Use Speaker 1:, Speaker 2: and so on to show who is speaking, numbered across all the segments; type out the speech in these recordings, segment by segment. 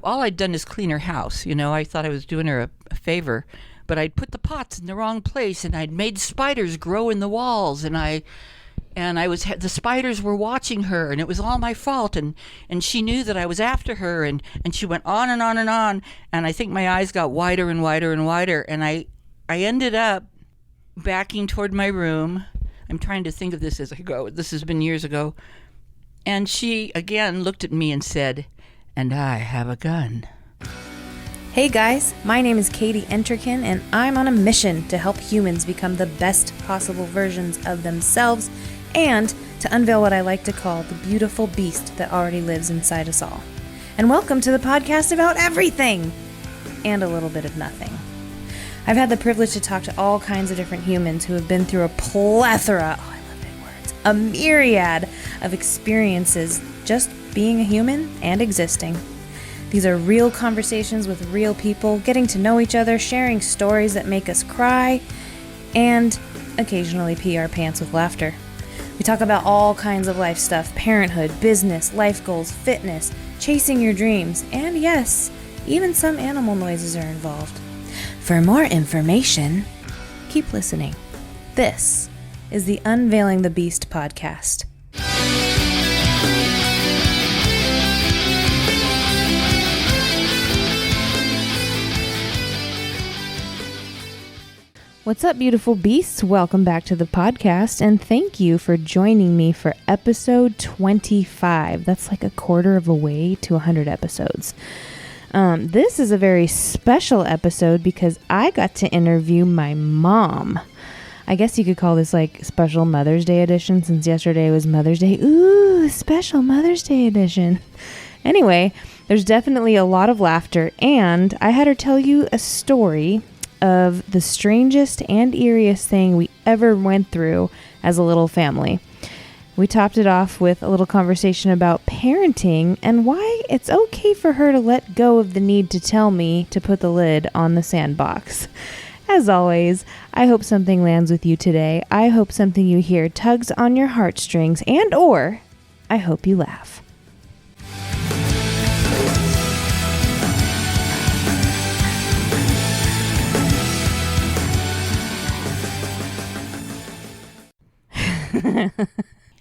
Speaker 1: all I'd done is clean her house. I thought I was doing her a favor, but I'd put the pots in the wrong place, and I'd made spiders grow in the walls, and the spiders were watching her, and it was all my fault, and she knew that I was after her, and she went on and on and on, and I think my eyes got wider and wider and wider, and I ended up backing toward my room. I'm trying to think of this as I go. This has been years ago. And she again looked at me and said, "And I have a gun."
Speaker 2: Hey guys, my name is Katie Entrikin, and I'm on a mission to help humans become the best possible versions of themselves and to unveil what I like to call the beautiful beast that already lives inside us all. And welcome to the podcast about everything and a little bit of nothing. I've had the privilege to talk to all kinds of different humans who have been through a plethora, I love big words, a myriad of experiences just being a human and existing. These are real conversations with real people, getting to know each other, sharing stories that make us cry, and occasionally pee our pants with laughter. We talk about all kinds of life stuff: parenthood, business, life goals, fitness, chasing your dreams, and yes, even some animal noises are involved. For more information, keep listening. This is the Unveiling the Beast podcast. What's up, beautiful beasts? Welcome back to the podcast, and thank you for joining me for episode 25. That's like a quarter of a way to 100 episodes. This is a very special episode because I got to interview my mom. I guess you could call this like special Mother's Day edition, since yesterday was Mother's Day. Ooh, special Mother's Day edition. Anyway, there's definitely a lot of laughter, and I had her tell you a story of the strangest and eeriest thing we ever went through as a little family. We topped it off with a little conversation about parenting and why it's okay for her to let go of the need to tell me to put the lid on the sandbox. As always, I hope something lands with you today. I hope something you hear tugs on your heartstrings, and or I hope you laugh.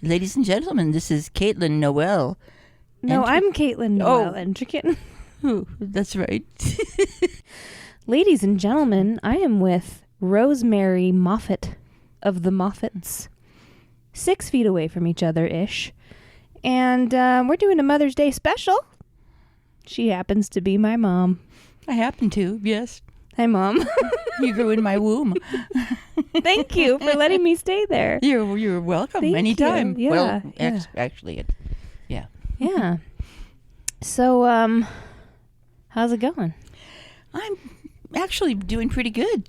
Speaker 1: Ladies and gentlemen, this is Caitlin Noel.
Speaker 2: No, I'm Caitlin Noel Entrikin.
Speaker 1: Oh, that's right.
Speaker 2: Ladies and gentlemen, I am with Rosemary Moffat of the Moffats. 6 feet away from each other-ish. And we're doing a Mother's Day special. She happens to be my mom.
Speaker 1: I happen to, yes.
Speaker 2: Hi, Mom.
Speaker 1: You grew in my womb.
Speaker 2: Thank you for letting me stay there.
Speaker 1: You're welcome.
Speaker 2: Thank
Speaker 1: anytime.
Speaker 2: You. Yeah,
Speaker 1: well, actually, yeah.
Speaker 2: Yeah. So, how's it going?
Speaker 1: I'm actually doing pretty good,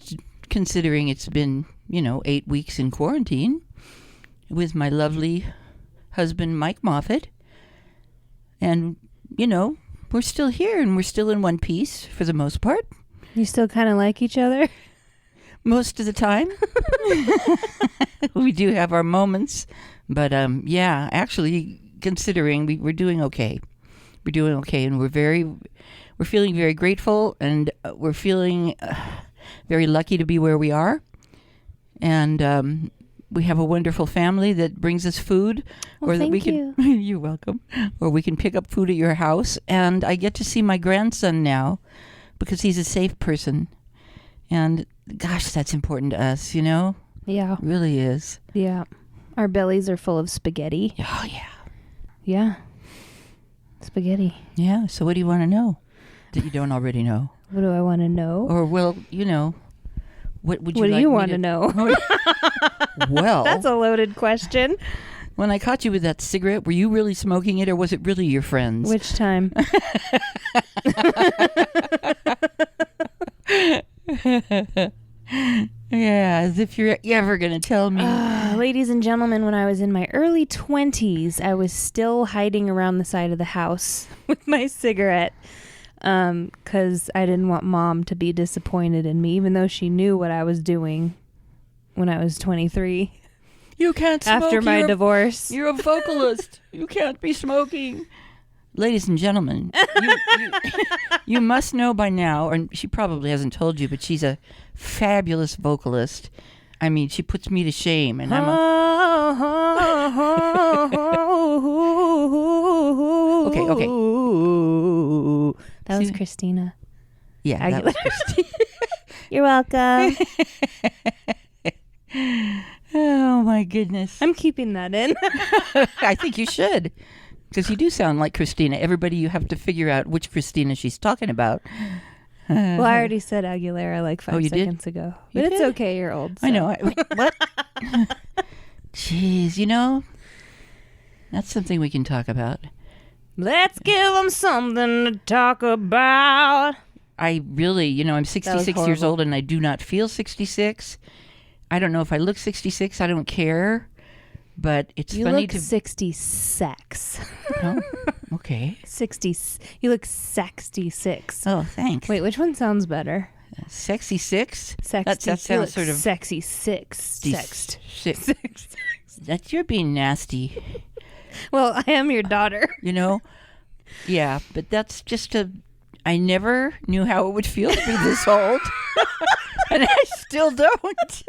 Speaker 1: considering it's been, 8 weeks in quarantine with my lovely husband, Mike Moffat. And, we're still here and we're still in one piece for the most part.
Speaker 2: You still kind of like each other?
Speaker 1: Most of the time. We do have our moments. But, actually, considering we're doing okay. We're doing okay, and we're feeling very grateful, and we're feeling very lucky to be where we are. And we have a wonderful family that brings us food.
Speaker 2: Well, thank you.
Speaker 1: You're welcome. Or we can pick up food at your house. And I get to see my grandson now because he's a safe person. And gosh, that's important to us, Yeah. It really is.
Speaker 2: Yeah. Our bellies are full of spaghetti.
Speaker 1: Oh, yeah.
Speaker 2: Yeah. Spaghetti.
Speaker 1: Yeah. So what do you want to know that you don't already know?
Speaker 2: What do I want to know?
Speaker 1: Or, well, what would you
Speaker 2: What
Speaker 1: like
Speaker 2: do you
Speaker 1: me
Speaker 2: want to know?
Speaker 1: Well,
Speaker 2: that's a loaded question.
Speaker 1: When I caught you with that cigarette, were you really smoking it, or was it really your friends?
Speaker 2: Which time?
Speaker 1: Yeah, as if you're ever going to tell me.
Speaker 2: Ladies and gentlemen, when I was in my early 20s, I was still hiding around the side of the house with my cigarette because I didn't want Mom to be disappointed in me, even though she knew what I was doing when I was 23.
Speaker 1: You can't smoke.
Speaker 2: After my divorce.
Speaker 1: You're a vocalist. You can't be smoking. ladies and gentlemen, you must know by now, or she probably hasn't told you, but she's a fabulous vocalist. I mean, she puts me to shame, and I'm okay.
Speaker 2: That was Christina.
Speaker 1: Yeah, that was Christina.
Speaker 2: You're welcome.
Speaker 1: Oh my goodness!
Speaker 2: I'm keeping that in.
Speaker 1: I think you should, because you do sound like Christina. Everybody, you have to figure out which Christina she's talking about.
Speaker 2: Well, I already said Aguilera like 5 seconds ago. But it's okay, you're old. So.
Speaker 1: I know. What? Jeez, that's something we can talk about.
Speaker 2: Let's give them something to talk about.
Speaker 1: I really, I'm 66 years old and I do not feel 66. I don't know if I look 66. I don't care. But it's
Speaker 2: you
Speaker 1: funny
Speaker 2: look 66.
Speaker 1: Oh, okay.
Speaker 2: 60. You look 66.
Speaker 1: Oh, thanks.
Speaker 2: Wait, which one sounds better?
Speaker 1: Sexy six? That sounds sort of...
Speaker 2: Sexy six.
Speaker 1: Six. That you're being nasty.
Speaker 2: Well, I am your daughter.
Speaker 1: Yeah, but that's just I never knew how it would feel to be this old. And I still don't.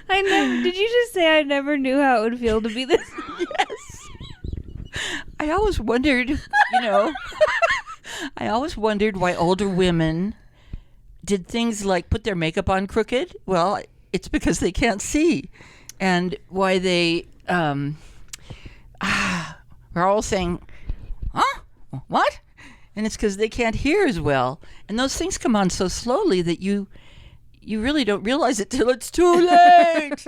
Speaker 2: Did you just say I never knew how it would feel to be this?
Speaker 1: Yes. I always wondered, why older women did things like put their makeup on crooked. Well, it's because they can't see. And why they are all saying, huh? What? And it's because they can't hear as well. And those things come on so slowly that you really don't realize it till it's too late.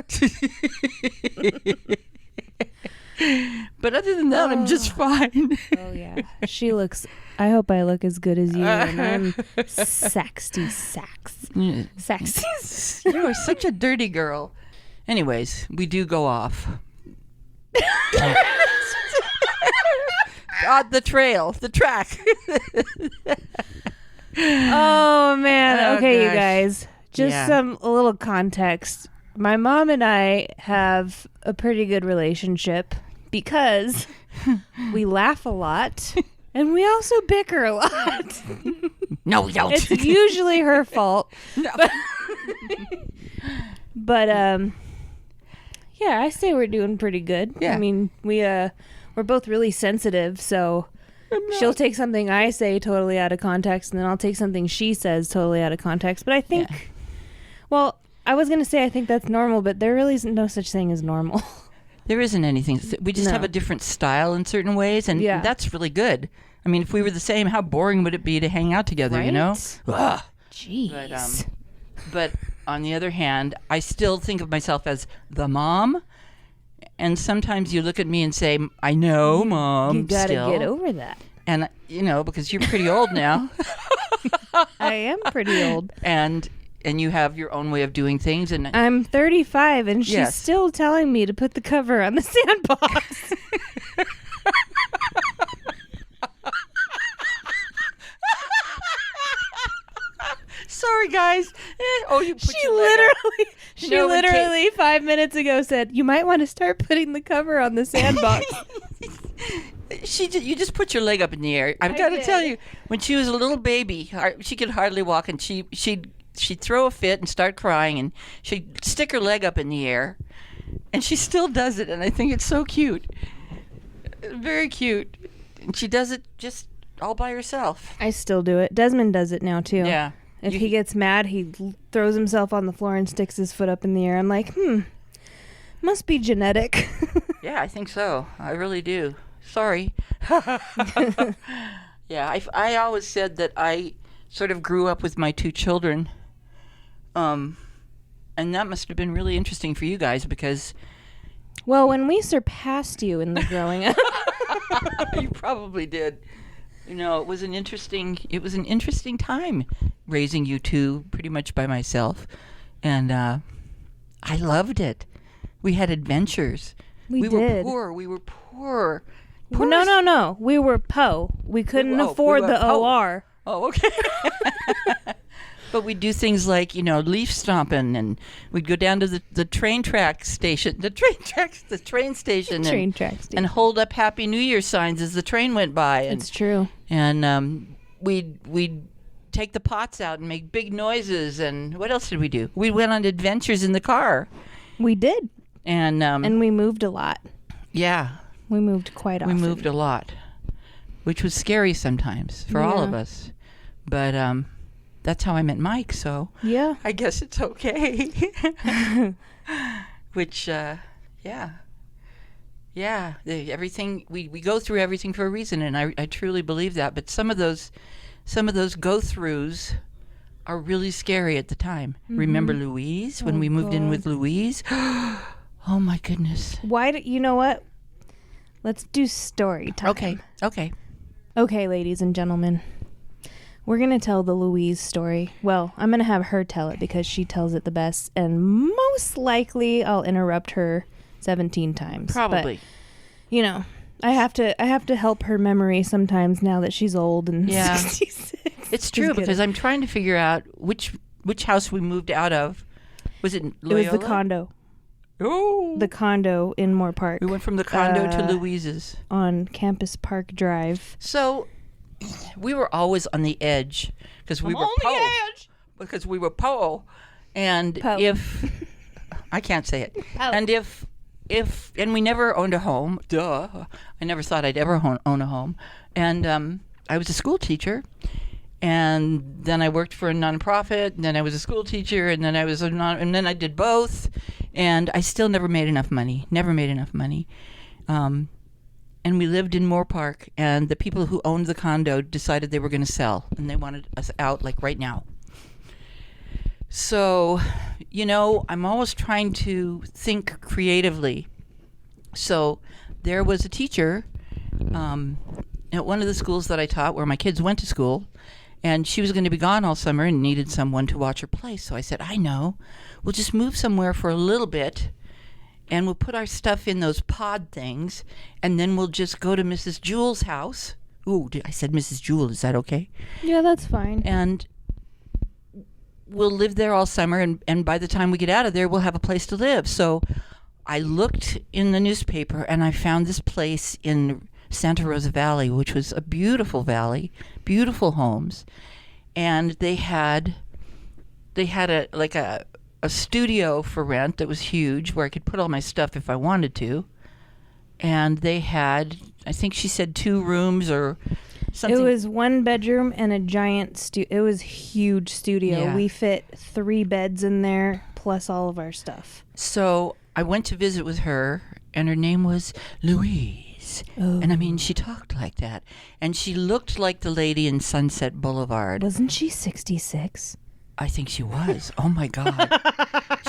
Speaker 1: But other than that, I'm just fine.
Speaker 2: Oh, yeah. I hope I look as good as you. And I'm sexy sax. Sexy.
Speaker 1: You are such a dirty girl. Anyways, we do go off. The track.
Speaker 2: Oh, man. Okay,
Speaker 1: gosh.
Speaker 2: you guys. Just a little context. My mom and I have a pretty good relationship because we laugh a lot and we also bicker a lot.
Speaker 1: No, we don't.
Speaker 2: It's usually her fault.
Speaker 1: No.
Speaker 2: But yeah, I say we're doing pretty good.
Speaker 1: Yeah.
Speaker 2: I mean, we're both really sensitive, so she'll take something I say totally out of context, and then I'll take something she says totally out of context. But I think, well, I was going to say I think that's normal, but there really isn't no such thing as normal.
Speaker 1: There isn't anything. We just have a different style in certain ways, and that's really good. I mean, if we were the same, how boring would it be to hang out together,
Speaker 2: right?
Speaker 1: Ugh.
Speaker 2: Jeez.
Speaker 1: But on the other hand, I still think of myself as the mom. And sometimes you look at me and say, I know, Mom.
Speaker 2: You got to get over that.
Speaker 1: And, because you're pretty old now.
Speaker 2: I am pretty old.
Speaker 1: And you have your own way of doing things. And
Speaker 2: I'm 35, and she's still telling me to put the cover on the sandbox.
Speaker 1: Sorry, guys. You put
Speaker 2: She
Speaker 1: your leg up.
Speaker 2: She literally 5 minutes ago said, you might want to start putting the cover on the sandbox.
Speaker 1: You just put your leg up in the air. I've got to tell you, when she was a little baby, she could hardly walk, and she'd throw a fit and start crying, and she'd stick her leg up in the air, and she still does it, and I think it's so cute. Very cute. And she does it just all by herself.
Speaker 2: I still do it. Desmond does it now, too.
Speaker 1: Yeah.
Speaker 2: If he gets mad, he throws himself on the floor and sticks his foot up in the air. I'm like, must be genetic.
Speaker 1: Yeah, I think so. I really do. Sorry. Yeah, I always said that I sort of grew up with my two children. And that must have been really interesting for you guys because...
Speaker 2: Well, when we surpassed you in the growing up...
Speaker 1: You probably did. It was an interesting time raising you two pretty much by myself. And I loved it. We had adventures. We
Speaker 2: did.
Speaker 1: We were poor.
Speaker 2: No. We were po. We couldn't afford the OR.
Speaker 1: Oh, okay. But we'd do things like, leaf stomping, and we'd go down to the train track station, the train station, and hold up Happy New Year signs as the train went by. And,
Speaker 2: it's true.
Speaker 1: And we'd take the pots out and make big noises. And what else did we do? We went on adventures in the car.
Speaker 2: We did.
Speaker 1: And
Speaker 2: we moved a lot.
Speaker 1: Yeah.
Speaker 2: We moved quite often.
Speaker 1: We moved a lot, which was scary sometimes for all of us. But that's how I met Mike, so
Speaker 2: yeah,
Speaker 1: I guess it's okay. Which, everything we go through everything for a reason, and I truly believe that. But some of those go-throughs are really scary at the time. Mm-hmm. Remember Louise when we moved in with Louise? Oh my goodness!
Speaker 2: You know what? Let's do story time.
Speaker 1: Okay,
Speaker 2: ladies and gentlemen. We're going to tell the Louise story. Well, I'm going to have her tell it because she tells it the best. And most likely I'll interrupt her 17 times.
Speaker 1: Probably.
Speaker 2: But, I have to help her memory sometimes now that she's old and 66.
Speaker 1: It's true because I'm trying to figure out which house we moved out of. Was it Loyola?
Speaker 2: It was the condo.
Speaker 1: Oh.
Speaker 2: The condo in Moore Park.
Speaker 1: We went from the condo to Louise's.
Speaker 2: On Campus Park Drive.
Speaker 1: So we were always on the edge because we were po. And if I can't say it. Po. And if we never owned a home. Duh. I never thought I'd ever own a home. And I was a school teacher. And then I worked for a nonprofit, and then I was a school teacher, and then and then I did both, and I still never made enough money. And we lived in Moore Park, and the people who owned the condo decided they were going to sell, and they wanted us out like right now. So, I'm always trying to think creatively. So there was a teacher at one of the schools that I taught where my kids went to school, and she was going to be gone all summer and needed someone to watch her place. So I said, I know. We'll just move somewhere for a little bit, and we'll put our stuff in those pod things, and then we'll just go to Mrs. Jewell's house. Ooh, I said Mrs. Jewell. Is that okay?
Speaker 2: Yeah, that's fine.
Speaker 1: And we'll live there all summer, and by the time we get out of there, we'll have a place to live. So I looked in the newspaper, and I found this place in Santa Rosa Valley, which was a beautiful valley, beautiful homes, and they had a studio for rent that was huge where I could put all my stuff if I wanted to, and they had, I think she said 2 rooms or something.
Speaker 2: It was 1 bedroom and a giant it was huge studio. Yeah. We fit 3 beds in there plus all of our stuff.
Speaker 1: So I went to visit with her, and her name was Louise. Oh. And I mean, she talked like that. And she looked like the lady in Sunset Boulevard.
Speaker 2: Wasn't she 66?
Speaker 1: I think she was. Oh, my God.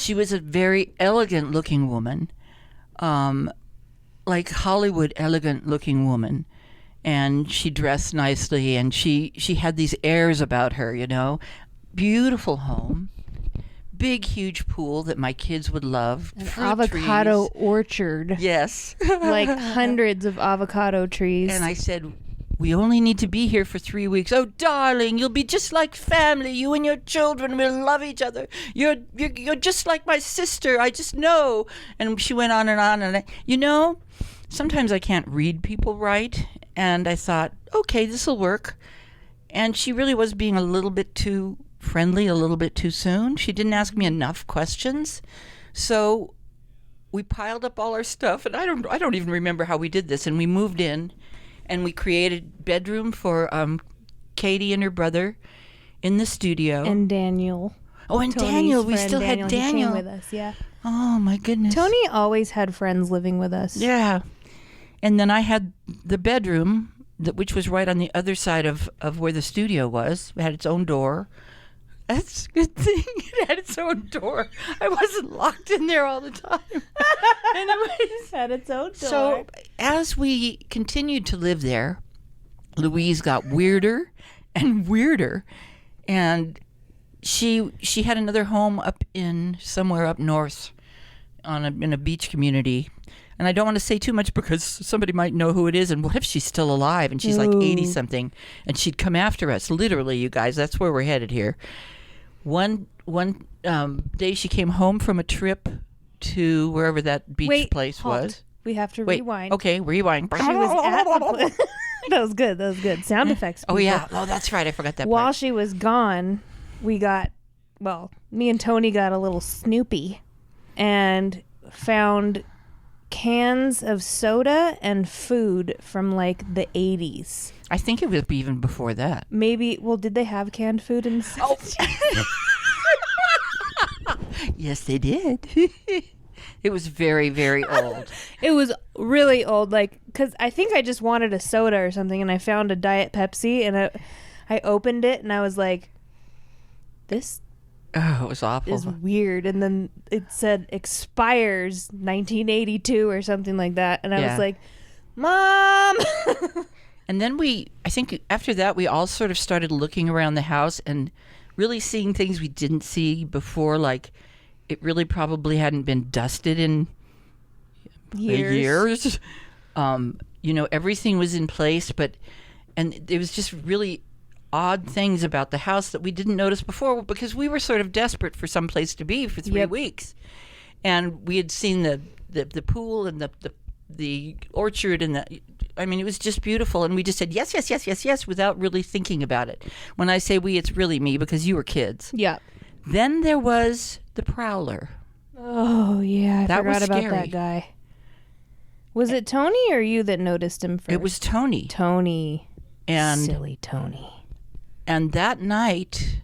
Speaker 1: She was a very elegant-looking woman, like Hollywood elegant-looking woman. And she dressed nicely, and she had these airs about her, Beautiful home. Big, huge pool that my kids would love.
Speaker 2: An avocado orchard.
Speaker 1: Yes.
Speaker 2: Like hundreds of avocado trees.
Speaker 1: And I said, we only need to be here for 3 weeks. Oh, darling, you'll be just like family. You and your children will love each other. You're just like my sister. I just know. And she went on. And sometimes I can't read people right. And I thought, okay, this will work. And she really was being a little bit too friendly a little bit too soon. She didn't ask me enough questions. So we piled up all our stuff, and I don't even remember how we did this, and we moved in, and we created bedroom for Katie and her brother in the studio.
Speaker 2: And Daniel.
Speaker 1: Oh, and
Speaker 2: Tony's
Speaker 1: Daniel. We
Speaker 2: friend
Speaker 1: still had Daniel.
Speaker 2: He came with us, yeah.
Speaker 1: Oh, my goodness.
Speaker 2: Tony always had friends living with us.
Speaker 1: Yeah. And then I had the bedroom, which was right on the other side of where the studio was. It had its own door. That's a good thing. It had its own door. I wasn't locked in there all the time.
Speaker 2: It had its own door.
Speaker 1: So as we continued to live there, Louise got weirder and weirder. And she had another home somewhere up north in a beach community. And I don't want to say too much because somebody might know who it is. And what if she's still alive and she's like 80-something and she'd come after us? Literally, you guys, that's where we're headed here. one day she came home from a trip to wherever that beach place
Speaker 2: halt.
Speaker 1: was.
Speaker 2: We have to
Speaker 1: Wait,
Speaker 2: rewind.
Speaker 1: okay, rewind.
Speaker 2: She was at the That was good. That was good. Sound effects.
Speaker 1: Oh
Speaker 2: people.
Speaker 1: yeah. Oh, that's right. I forgot that
Speaker 2: While
Speaker 1: part.
Speaker 2: she was gone, me and Tony got a little snoopy and found cans of soda and food from like the 80s.
Speaker 1: I think it was even before that.
Speaker 2: Maybe, did they have canned food in the 70s?
Speaker 1: Yes, they did. It was very, very old.
Speaker 2: It was really old, because I think I just wanted a soda or something, and I found a Diet Pepsi, and I opened it, and I was like, this
Speaker 1: Oh, it was awful.
Speaker 2: is weird. And then it said expires 1982 or something like that, and I was like, Mom!
Speaker 1: And then I think after that, we all sort of started looking around the house and really seeing things we didn't see before, like it really probably hadn't been dusted in years. Everything was in place, and there was just really odd things about the house that we didn't notice before because we were sort of desperate for some place to be for 3 weeks. And we had seen the pool and the orchard and it was just beautiful. And we just said, yes, yes, yes, yes, yes, without really thinking about it. When I say we, it's really me because you were kids.
Speaker 2: Yeah.
Speaker 1: Then there was the prowler.
Speaker 2: Oh, yeah. I forgot about
Speaker 1: scary.
Speaker 2: that guy. Was it Tony or you that noticed him first?
Speaker 1: It was Tony.
Speaker 2: Tony.
Speaker 1: And
Speaker 2: silly Tony. And
Speaker 1: that night,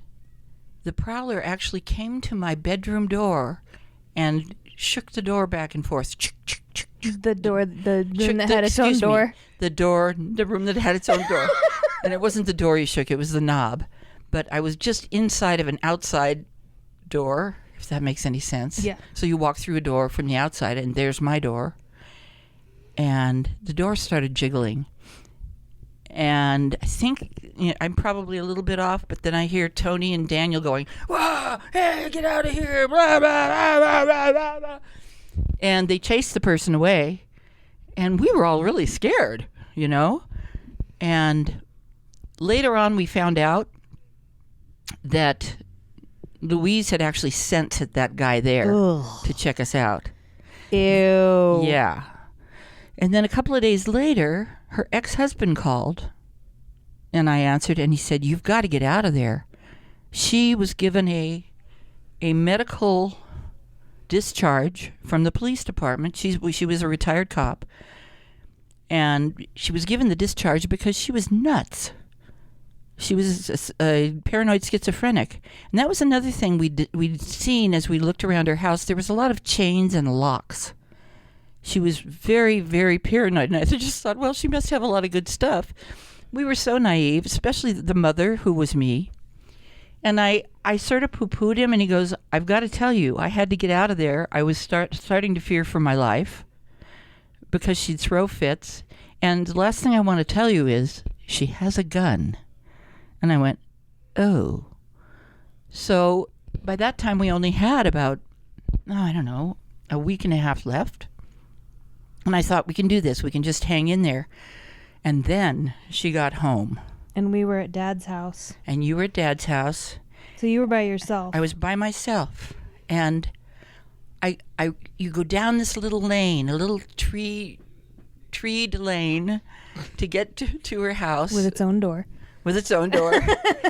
Speaker 1: the prowler actually came to my bedroom door and shook the door back and forth.
Speaker 2: The room that had its own door?
Speaker 1: The room that had its own door. And it wasn't the door he shook, it was the knob. But I was just inside of an outside door, if that makes any sense.
Speaker 2: Yeah.
Speaker 1: So you walk through a door from the outside, and there's my door. And the door started jiggling. And I think I'm probably a little bit off, but then I hear Tony and Daniel going, "Whoa, hey, get out of here!" Blah, blah, blah, blah, blah, blah. And they chased the person away, and we were all really scared, And later on, we found out that Louise had actually sent that guy there to check us out.
Speaker 2: Ew.
Speaker 1: Yeah. And then a couple of days later, her ex-husband called, and I answered, and he said, "You've got to get out of there." She was given a medical discharge from the police department. She was a retired cop, and she was given the discharge because she was nuts. She was a paranoid schizophrenic. And that was another thing we'd seen as we looked around her house. There was a lot of chains and locks. She was very, very paranoid. And I just thought, well, she must have a lot of good stuff. We were so naive, especially the mother, who was me. And I sort of poo-pooed him, and he goes, "I've got to tell you, I had to get out of there. I was starting to fear for my life because she'd throw fits. And the last thing I want to tell you is she has a gun." And I went, "Oh." So by that time, we only had about, a week and a half left. And I thought, we can do this. We can just hang in there. And then she got home.
Speaker 2: And we were at Dad's house.
Speaker 1: And you were at Dad's house.
Speaker 2: So you were by yourself.
Speaker 1: I was by myself. And you go down this little lane, a little treed lane to get to her house.
Speaker 2: With its own door.
Speaker 1: With its own door.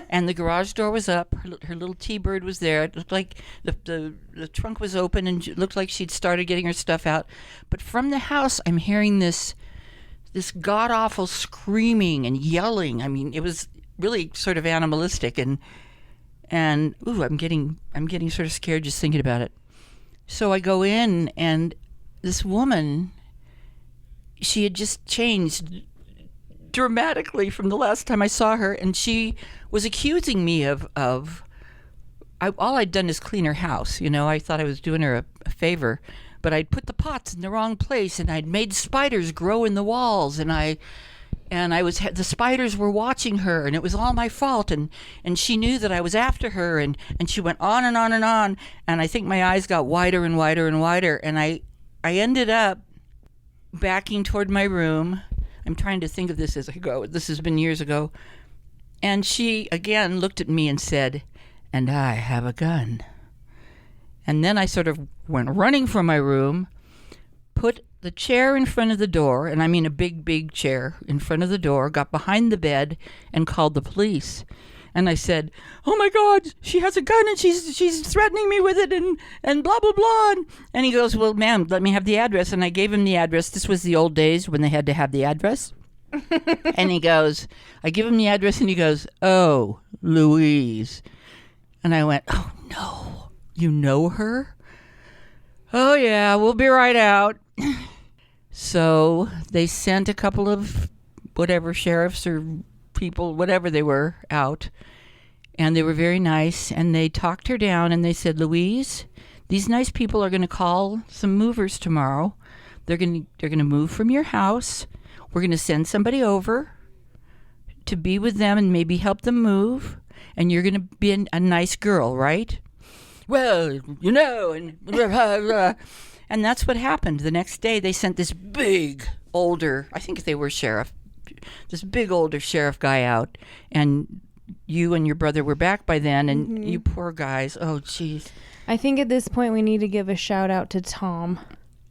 Speaker 1: And the garage door was up. Her little T-Bird was there. It looked like the trunk was open, and it looked like she'd started getting her stuff out. But from the house, I'm hearing this god-awful screaming and yelling. I mean, it was really sort of animalistic, and I'm getting sort of scared just thinking about it. So I go in, and this woman, she had just changed dramatically from the last time I saw her, and she was accusing me of all I'd done is clean her house. I thought I was doing her a favor, but I'd put the pots in the wrong place, and I'd made spiders grow in the walls, and the spiders were watching her, and it was all my fault, and she knew that I was after her, and she went on and on and on, and I think my eyes got wider and wider and wider, and I ended up backing toward my room. I'm trying to think of this as I go. This has been years ago. And she, again, looked at me and said, and I have a gun. And then I sort of went running from my room, put the chair in front of the door, and I mean a big, big chair in front of the door, got behind the bed and called the police. And I said, "Oh my God, she has a gun and she's threatening me with it and blah, blah, blah." And he goes, "Well, ma'am, let me have the address." And I gave him the address. This was the old days when they had to have the address. And he goes, I give him the address and he goes, "Oh, Louise." And I went, "Oh no, you know her?" "Oh yeah, we'll be right out." So they sent a couple of whatever sheriffs or people, whatever they were, out. And they were very nice. And they talked her down and they said, "Louise, these nice people are going to call some movers tomorrow. They're going to move from your house. We're going to send somebody over to be with them and maybe help them move. And you're going to be a nice girl, right?" "Well, you know," and blah, blah, blah. And that's what happened. The next day, they sent this big, older, I think they were sheriff, this big, older sheriff guy out. And you and your brother were back by then, and you poor guys. Oh, jeez.
Speaker 2: I think at this point we need to give a shout out to Tom.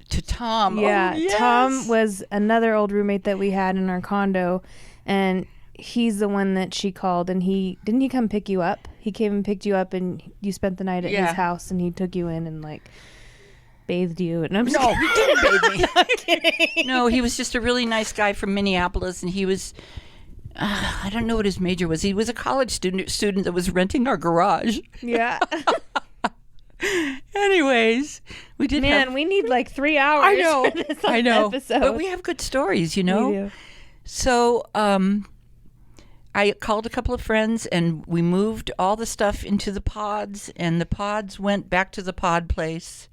Speaker 1: To Tom.
Speaker 2: Yeah,
Speaker 1: Oh, yes.
Speaker 2: Tom was another old roommate that we had in our condo, and he's the one that she called, and didn't he come pick you up? He came and picked you up, and you spent the night at his house, and he took you in and like bathed you. And I'm just
Speaker 1: No, he didn't bathe me.
Speaker 2: I'm kidding.
Speaker 1: No, he was just a really nice guy from Minneapolis, and he was, I don't know what his major was. He was a college student that was renting our garage.
Speaker 2: Yeah.
Speaker 1: Anyways, we did
Speaker 2: we need like 3 hours.
Speaker 1: I know.
Speaker 2: For this
Speaker 1: I know.
Speaker 2: episode.
Speaker 1: But we have good stories, you know?
Speaker 2: We do.
Speaker 1: So, I called a couple of friends and we moved all the stuff into the pods, and the pods went back to the pod place.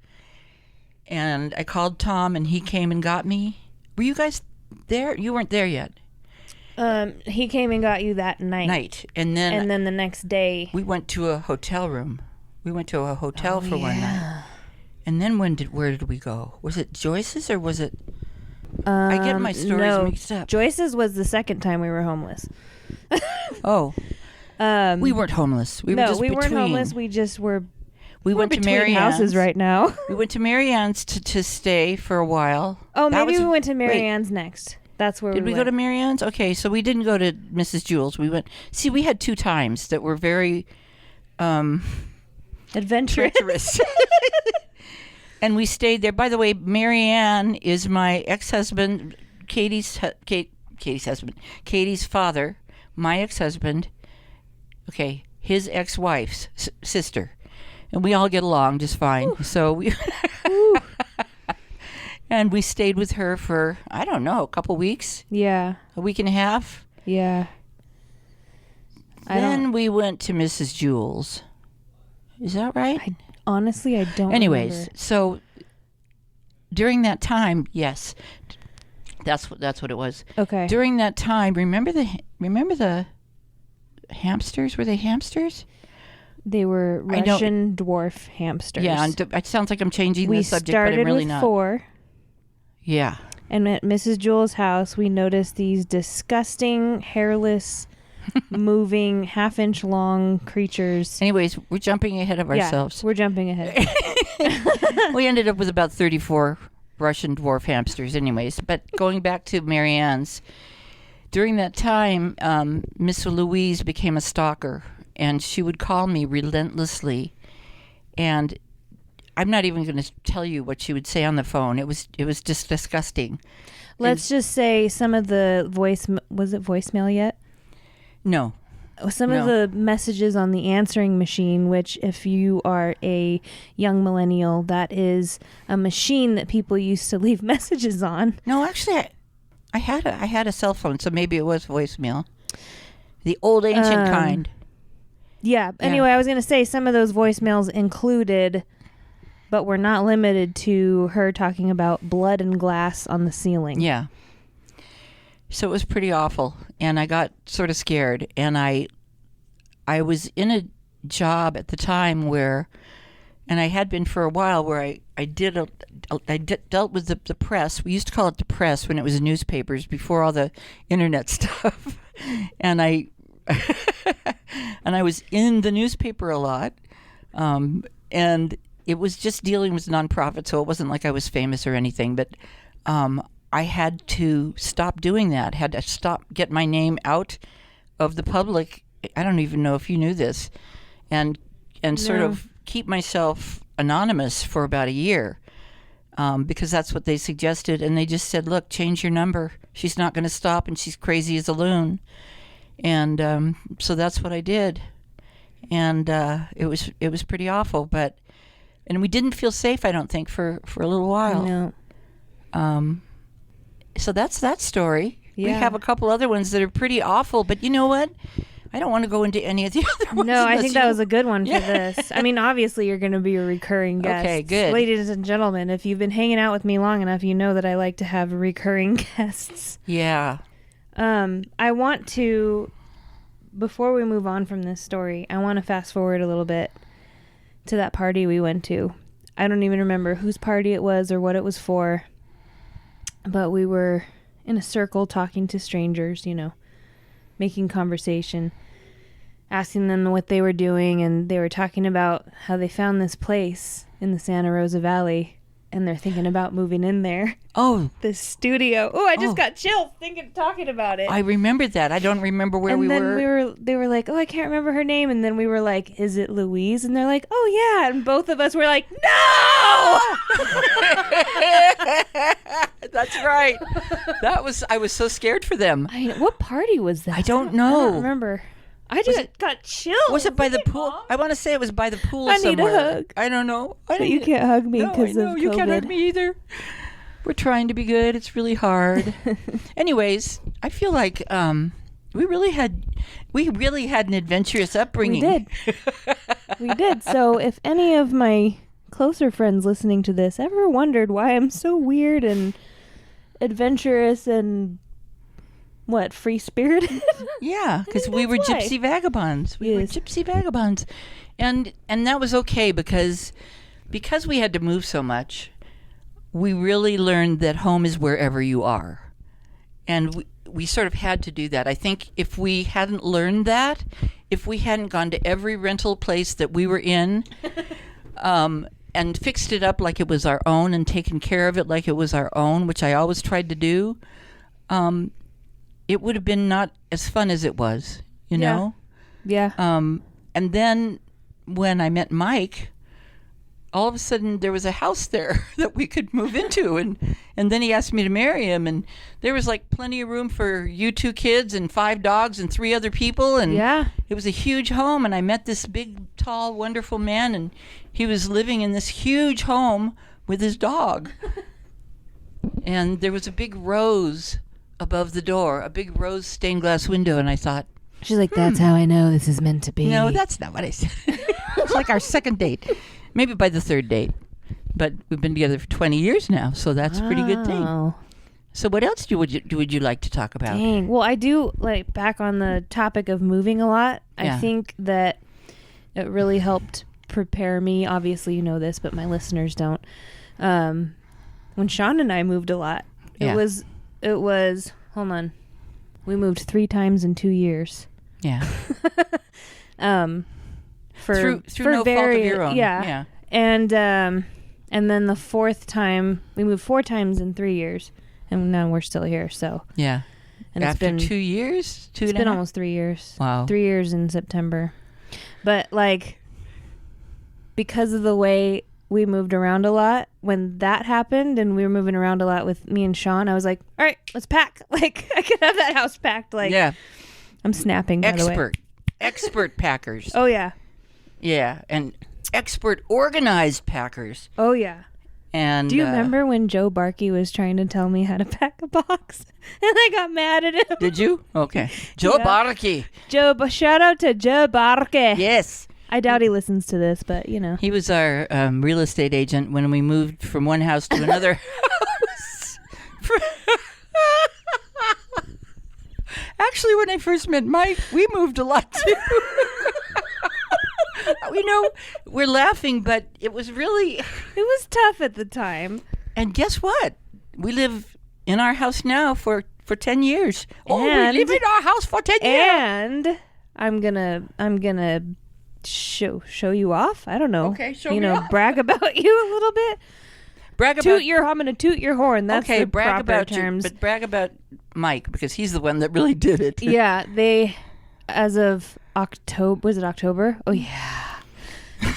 Speaker 1: And I called Tom and he came and got me. Were you guys there? You weren't there yet.
Speaker 2: He came and got you that night.
Speaker 1: And then
Speaker 2: the next day
Speaker 1: we went to a hotel room. We went to a hotel for one night. And then where did we go? Was it Joyce's or was it? I get my stories mixed up.
Speaker 2: Joyce's was the second time we were homeless.
Speaker 1: Oh. We weren't homeless. We
Speaker 2: weren't homeless. We just were.
Speaker 1: We went to
Speaker 2: between
Speaker 1: Mary Ann's
Speaker 2: houses right now.
Speaker 1: We went to Mary Ann's to stay for a while.
Speaker 2: Oh, maybe we went to Mary Ann's next. That's where
Speaker 1: Did we go to Mary Ann's? Okay, so we didn't go to Mrs. Jewell's. We went. See, we had 2 times that were very
Speaker 2: adventurous.
Speaker 1: treacherous. And we stayed there. By the way, Mary Ann is my ex-husband, Katie's husband, Katie's father, my ex-husband. Okay, his ex-wife's sister. And we all get along just fine. Ooh. So we and we stayed with her for, I don't know, a couple weeks.
Speaker 2: Yeah.
Speaker 1: A week and a half.
Speaker 2: Yeah.
Speaker 1: Then we went to Mrs. Jewell's. Is that right?
Speaker 2: Honestly, I don't remember.
Speaker 1: So during that time, yes. That's what it was.
Speaker 2: Okay.
Speaker 1: During that time, remember the hamsters? Were they hamsters?
Speaker 2: They were Russian dwarf hamsters.
Speaker 1: Yeah, it sounds like I'm changing the subject, but I'm really not.
Speaker 2: We started with 4.
Speaker 1: Yeah.
Speaker 2: And at Mrs. Jewell's house, we noticed these disgusting, hairless, moving, half-inch long creatures.
Speaker 1: Anyways, we're jumping ahead of ourselves.
Speaker 2: Yeah, we're jumping ahead.
Speaker 1: We ended up with about 34 Russian dwarf hamsters anyways. But going back to Mary Ann's, during that time, Miss Louise became a stalker. And she would call me relentlessly, and I'm not even going to tell you what she would say on the phone. It was just disgusting.
Speaker 2: Let's just say some of the was it voicemail yet?
Speaker 1: No.
Speaker 2: Some of the messages on the answering machine, which if you are a young millennial, that is a machine that people used to leave messages on.
Speaker 1: No, actually, I had a cell phone, so maybe it was voicemail. The old ancient kind.
Speaker 2: Yeah. Anyway, I was going to say some of those voicemails included, but were not limited to her talking about blood and glass on the ceiling.
Speaker 1: Yeah. So it was pretty awful, and I got sort of scared. And I was in a job at the time where, and I had been for a while, where I dealt with the press. We used to call it the press when it was newspapers before all the internet stuff. And and I was in the newspaper a lot. And it was just dealing with nonprofits, so it wasn't like I was famous or anything. But I had to stop doing that. Had to get my name out of the public. I don't even know if you knew this, and sort of keep myself anonymous for about a year, because that's what they suggested. And they just said, "Look, change your number. She's not going to stop, and she's crazy as a loon." And so that's what I did. And it was pretty awful, and we didn't feel safe, I don't think, for a little while.
Speaker 2: No.
Speaker 1: So that's that story.
Speaker 2: Yeah.
Speaker 1: We have a couple other ones that are pretty awful, but you know what? I don't want to go into any of the other ones.
Speaker 2: No, I think that was a good one for this. I mean, obviously, you're going to be a recurring guest.
Speaker 1: Okay, good.
Speaker 2: Ladies and gentlemen, if you've been hanging out with me long enough, you know that I like to have recurring guests.
Speaker 1: Yeah.
Speaker 2: I want to... Before we move on from this story, I want to fast forward a little bit to that party we went to. I don't even remember whose party it was or what it was for, but we were in a circle talking to strangers, making conversation, asking them what they were doing, and they were talking about how they found this place in the Santa Rosa Valley, and they're thinking about moving in there.
Speaker 1: Oh.
Speaker 2: This studio. Oh, I just got chills talking about it.
Speaker 1: I remember that. I don't remember where we were.
Speaker 2: And then they were like, oh, I can't remember her name. And then we were like, is it Louise? And they're like, oh, yeah. And both of us were like, no!
Speaker 1: That's right. I was so scared for them.
Speaker 2: What party was that?
Speaker 1: I don't know.
Speaker 2: I don't remember. I just got chills.
Speaker 1: Was it by the pool? Mom? I want to say it was by the pool somewhere.
Speaker 2: I need a hug.
Speaker 1: I don't know.
Speaker 2: But you can't hug me because of COVID.
Speaker 1: You can't hug me either. We're trying to be good. It's really hard. Anyways, I feel like we really had an adventurous upbringing.
Speaker 2: We did. So if any of my closer friends listening to this ever wondered why I'm so weird and adventurous and free-spirited?
Speaker 1: Yeah, because we were gypsy vagabonds. We were gypsy vagabonds. And that was okay because we had to move so much, we really learned that home is wherever you are. And we sort of had to do that. I think if we hadn't learned that, if we hadn't gone to every rental place that we were in and fixed it up like it was our own and taken care of it like it was our own, which I always tried to do, it would have been not as fun as it was, you know?
Speaker 2: Yeah.
Speaker 1: And then when I met Mike, all of a sudden there was a house there that we could move into. And then he asked me to marry him. And there was like plenty of room for you 2 kids and 5 dogs and 3 other people. And it was a huge home. And I met this big, tall, wonderful man. And he was living in this huge home with his dog. And there was a big rose above the door, a big rose stained glass window, and I thought,
Speaker 2: she's like, that's how I know this is meant to be.
Speaker 1: No, that's not what I said. It's like our second date, maybe by the 3rd date, but we've been together for 20 years now, so that's a pretty good thing. So what else would you like to talk about?
Speaker 2: Dang. Well, I do, like, back on the topic of moving a lot, I think that it really helped prepare me. Obviously you know this, but my listeners don't. When Sean and I moved a lot, it was hold on, we moved 3 times in 2 years.
Speaker 1: Yeah.
Speaker 2: Through
Speaker 1: no fault of your own.
Speaker 2: Yeah. And then the 4th time, we moved 4 times in 3 years, and now we're still here. So
Speaker 1: yeah.
Speaker 2: And
Speaker 1: after
Speaker 2: it's been
Speaker 1: 2 years,
Speaker 2: it's been almost 3 years.
Speaker 1: Wow.
Speaker 2: 3 years in September, but like because of the way we moved around a lot, when that happened and we were moving around a lot with me and Sean, I was like, all right, let's pack. Like, I could have that house packed. Like,
Speaker 1: yeah.
Speaker 2: I'm snapping, by the way.
Speaker 1: Expert packers.
Speaker 2: Oh, yeah.
Speaker 1: Yeah, and expert organized packers.
Speaker 2: Oh, yeah.
Speaker 1: And
Speaker 2: do you remember when Joe Barkey was trying to tell me how to pack a box? And I got mad at him.
Speaker 1: Did you? Okay. Joe Barkey.
Speaker 2: Shout out to Joe Barkey.
Speaker 1: Yes.
Speaker 2: I doubt he listens to this, but you know.
Speaker 1: He was our real estate agent when we moved from one house to another house. Actually, when I first met Mike, we moved a lot too. We know we're laughing, but it was
Speaker 2: was tough at the time.
Speaker 1: And guess what? We live in our house now for 10 years. We live in our house for 10 years.
Speaker 2: And I'm gonna show you off. I don't know.
Speaker 1: Okay, show me off.
Speaker 2: Brag about you a little bit.
Speaker 1: Brag about
Speaker 2: I'm gonna toot your horn. That's
Speaker 1: okay.
Speaker 2: the
Speaker 1: Brag
Speaker 2: proper
Speaker 1: about
Speaker 2: terms.
Speaker 1: you, but brag about Mike because he's the one that really did it.
Speaker 2: Yeah, they, as of October, was it October? Oh yeah.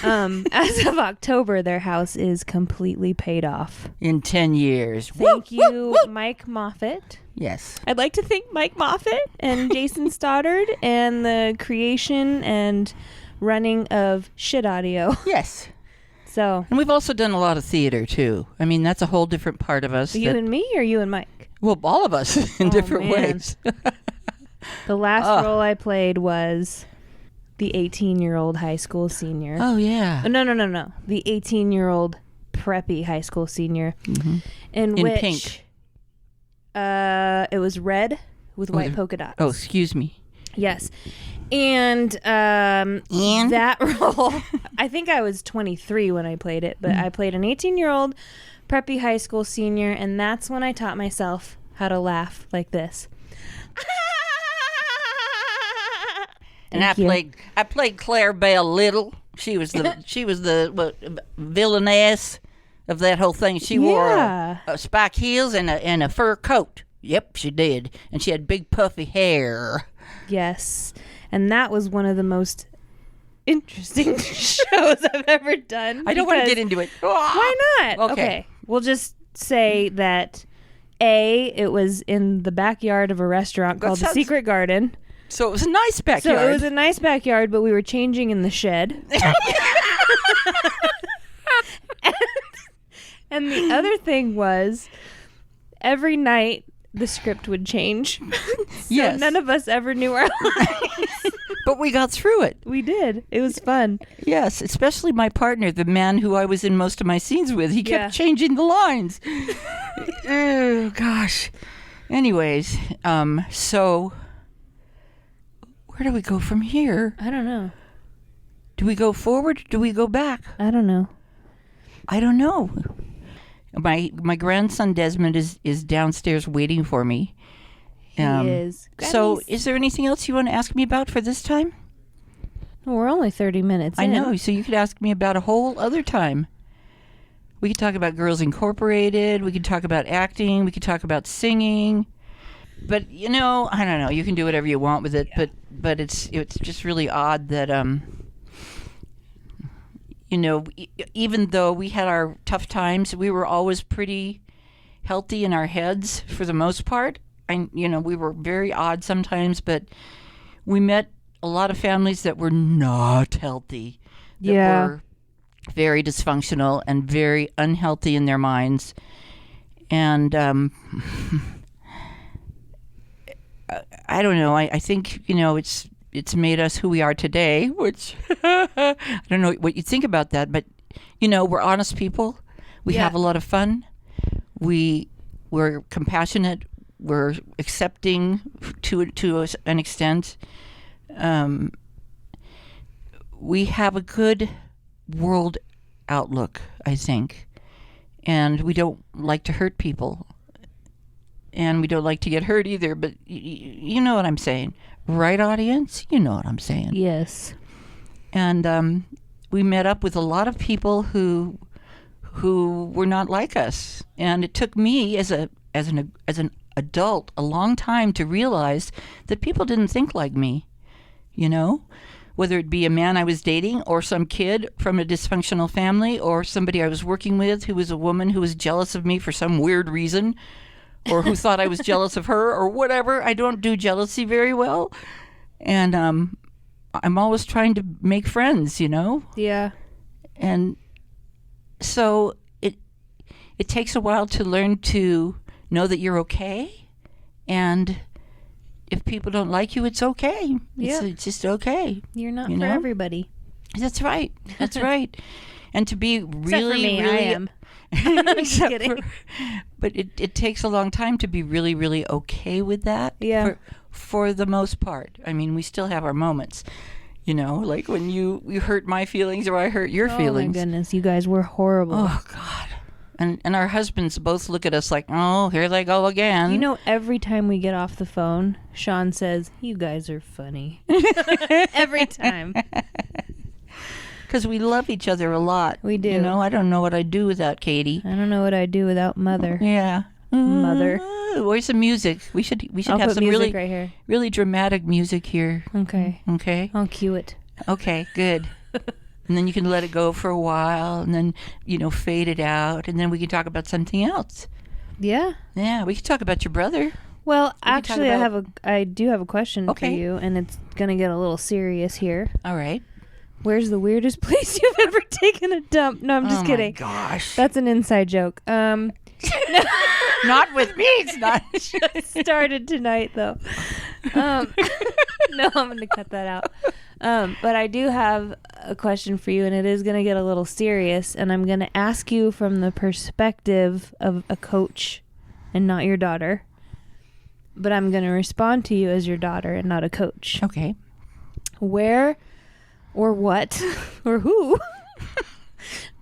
Speaker 2: As of October, their house is completely paid off.
Speaker 1: In 10 years.
Speaker 2: Thank you, Mike Moffat.
Speaker 1: Yes.
Speaker 2: I'd like to thank Mike Moffat and Jason Stoddard and the creation and running of Shit Audio.
Speaker 1: Yes.
Speaker 2: So.
Speaker 1: And we've also done a lot of theater, too. I mean, that's a whole different part of us.
Speaker 2: You and me or you and Mike?
Speaker 1: Well, all of us in different ways.
Speaker 2: The last role I played was the 18-year-old high school senior.
Speaker 1: Oh, yeah.
Speaker 2: No. The 18-year-old preppy high school senior.
Speaker 1: Mm-hmm.
Speaker 2: In
Speaker 1: which,
Speaker 2: pink. It was red with white polka dots.
Speaker 1: Oh, excuse me.
Speaker 2: Yes. And that role, I think I was 23 when I played it, but I played an 18-year-old preppy high school senior, and that's when I taught myself how to laugh like this.
Speaker 1: And I played Claire Bell Little. She was the villainess of that whole thing. She wore spike heels and a fur coat. Yep, she did. And she had big puffy hair.
Speaker 2: Yes. And that was one of the most interesting shows I've ever done.
Speaker 1: I don't want to get into it.
Speaker 2: Why not?
Speaker 1: Okay.
Speaker 2: We'll just say that it was in the backyard of a restaurant called the Secret Garden.
Speaker 1: So it was a nice backyard.
Speaker 2: So it was a nice backyard, but we were changing in the shed. and the other thing was, every night the script would change. So none of us ever knew our lines.
Speaker 1: But we got through it.
Speaker 2: We did. It was fun.
Speaker 1: Yes, especially my partner, the man who I was in most of my scenes with. He kept changing the lines. Oh, gosh. Anyways, so where do we go from here?
Speaker 2: I don't know.
Speaker 1: Do we go forward? Do we go back?
Speaker 2: I don't know.
Speaker 1: I don't know. My grandson Desmond is downstairs waiting for me.
Speaker 2: He is.
Speaker 1: So is there anything else you want to ask me about for this time?
Speaker 2: Well, we're only 30 minutes
Speaker 1: I
Speaker 2: in.
Speaker 1: know, so you could ask me about a whole other time. We could talk about Girls Incorporated. We could talk about acting. We could talk about singing. But, I don't know. You can do whatever you want with it. Yeah. But it's just really odd that, even though we had our tough times, we were always pretty healthy in our heads for the most part. We were very odd sometimes, but we met a lot of families that were not healthy. That were very dysfunctional and very unhealthy in their minds. And I don't know. I think, it's made us who we are today, which I don't know what you think about that, but, we're honest people. We have a lot of fun. We're compassionate. We're accepting to an extent. We have a good world outlook, I think. And we don't like to hurt people. And we don't like to get hurt either, but you know what I'm saying. Right, audience? You know what I'm saying.
Speaker 2: Yes.
Speaker 1: And we met up with a lot of people who were not like us. And it took me as an adult a long time to realize that people didn't think like me, whether it be a man I was dating or some kid from a dysfunctional family or somebody I was working with who was a woman who was jealous of me for some weird reason or who thought I was jealous of her or whatever. I don't do jealousy very well. And I'm always trying to make friends,
Speaker 2: Yeah.
Speaker 1: And so it takes a while to learn to know that you're okay, and if people don't like you, it's okay. It's just okay.
Speaker 2: You're not for everybody.
Speaker 1: That's right. That's right. And to be really,
Speaker 2: except for me,
Speaker 1: really,
Speaker 2: I am. Just kidding.
Speaker 1: But it takes a long time to be really, really okay with that.
Speaker 2: Yeah.
Speaker 1: For the most part. I mean, we still have our moments. Like when you hurt my feelings or I hurt your feelings.
Speaker 2: Oh my goodness, you guys were horrible.
Speaker 1: Oh God. And our husbands both look at us like, oh, here they go again.
Speaker 2: You know, every time we get off the phone, Sean says, "You guys are funny." Every time.
Speaker 1: Because we love each other a lot.
Speaker 2: We do.
Speaker 1: You know, I don't know what I'd do without Katie.
Speaker 2: I don't know what I'd do without Mother.
Speaker 1: Yeah.
Speaker 2: Mother.
Speaker 1: Where's some music? We should
Speaker 2: I'll
Speaker 1: have
Speaker 2: put
Speaker 1: some
Speaker 2: music right here.
Speaker 1: really dramatic music here.
Speaker 2: Okay.
Speaker 1: Okay.
Speaker 2: I'll cue it.
Speaker 1: Okay, good. And then you can let it go for a while, and then, you know, fade it out, and then we can talk about something else.
Speaker 2: Yeah.
Speaker 1: Yeah, we can talk about your brother.
Speaker 2: Well,
Speaker 1: can
Speaker 2: actually,
Speaker 1: talk
Speaker 2: I do have a question for
Speaker 1: Okay.
Speaker 2: you, and it's gonna get a little serious here.
Speaker 1: All right.
Speaker 2: Where's the weirdest place you've ever taken a dump? No, I'm just kidding.
Speaker 1: Oh, my gosh.
Speaker 2: That's an inside joke.
Speaker 1: Not with me, it's not.
Speaker 2: Started tonight, though. No, I'm going to cut that out. But I do have a question for you, and it is going to get a little serious, and I'm going to ask you from the perspective of a coach and not your daughter. But I'm going to respond to you as your daughter and not a coach.
Speaker 1: Okay.
Speaker 2: Where or what or who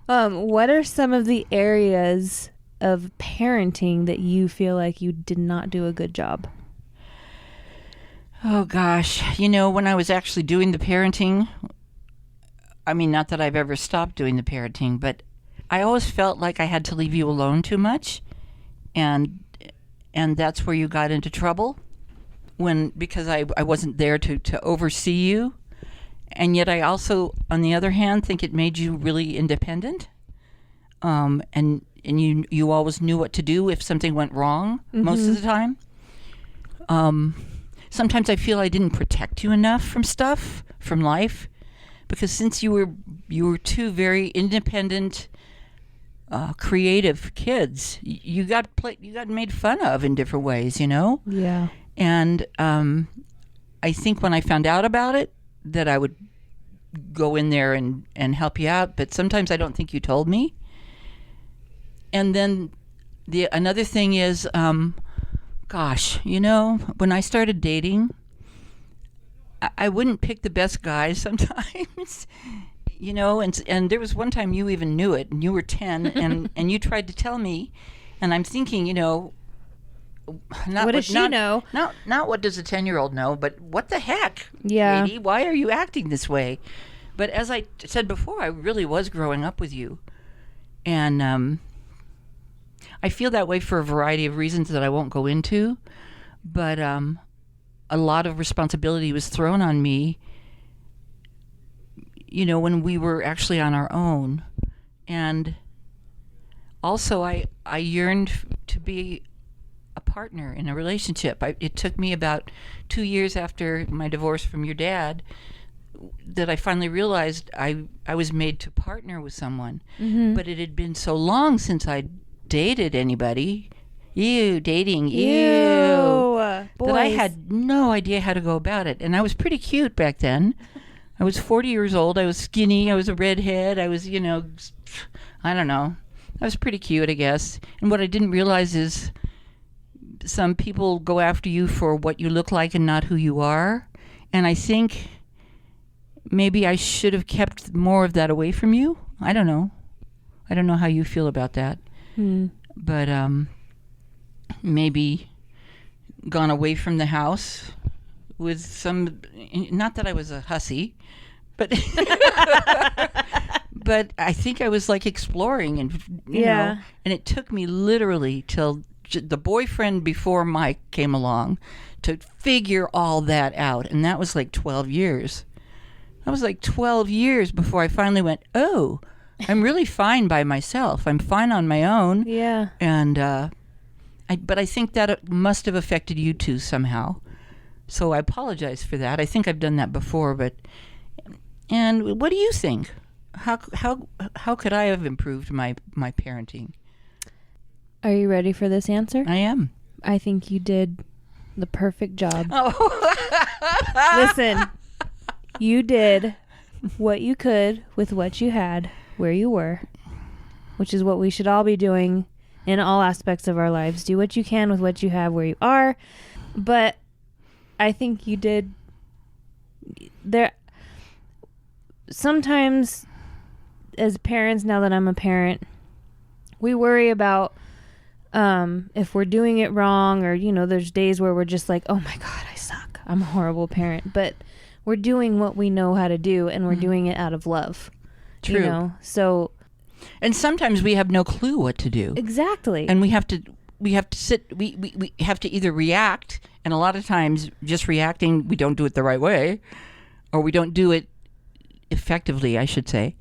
Speaker 2: what are some of the areas of parenting that you feel like you did not do a good job?
Speaker 1: Oh, gosh. You know, when I was actually doing the parenting, I mean, not that I've ever stopped doing the parenting, but I always felt like I had to leave you alone too much. And that's where you got into trouble, because I wasn't there to oversee you. And yet I also, on the other hand, think it made you really independent. And you always knew what to do if something went wrong most of the time. Sometimes I feel I didn't protect you enough from life, because since you were two very independent, creative kids, you got made fun of in different ways, you know?
Speaker 2: Yeah.
Speaker 1: And I think when I found out about it, that I would go in there and help you out, but sometimes I don't think you told me. And then another thing is, gosh, you know, when I started dating, I wouldn't pick the best guys sometimes, you know, and there was one time you even knew it, and you were 10, and you tried to tell me, and I'm thinking, you know,
Speaker 2: what does she know?
Speaker 1: Not what does a 10-year-old know, but what the heck,
Speaker 2: yeah.
Speaker 1: Katie? Why are you acting this way? But as I said before, I really was growing up with you. And I feel that way for a variety of reasons that I won't go into. But a lot of responsibility was thrown on me, you know, when we were actually on our own. And also I yearned to be a partner in a relationship. It took me about 2 years after my divorce from your dad that I finally realized I was made to partner with someone. Mm-hmm. But it had been so long since I dated anybody. Dating. That I had no idea how to go about it. And I was pretty cute back then. I was 40 years old. I was skinny. I was a redhead. I was, you know, I don't know. I was pretty cute, I guess. And what I didn't realize is some people go after you for what you look like and not who you are. And I think maybe I should have kept more of that away from you. I don't know. I don't know how you feel about that. But maybe gone away from the house with some, not that I was a hussy, but but I think I was like exploring, and you know, and it took me literally till the boyfriend before Mike came along to figure all that out. And that was like 12 years. That was like 12 years before I finally went, oh, I'm really fine by myself. I'm fine on my own.
Speaker 2: Yeah.
Speaker 1: And, but I think that it must have affected you too somehow. So I apologize for that. I think I've done that before, and what do you think? How could I have improved my parenting?
Speaker 2: Are you ready for this answer?
Speaker 1: I am.
Speaker 2: I think you did the perfect job.
Speaker 1: Oh.
Speaker 2: Listen, you did what you could with what you had, where you were, which is what we should all be doing in all aspects of our lives. Do what you can with what you have where you are. But I think you did. Sometimes as parents, now that I'm a parent, we worry about if we're doing it wrong, or there's days where we're just like, oh my God, I suck, I'm a horrible parent, but we're doing what we know how to do, and we're doing it out of love.
Speaker 1: True.
Speaker 2: So,
Speaker 1: and sometimes we have no clue what to do.
Speaker 2: exactly.
Speaker 1: And we have to sit, we have to either react, and a lot of times just reacting, we don't do it the right way, or we don't do it effectively, I should say,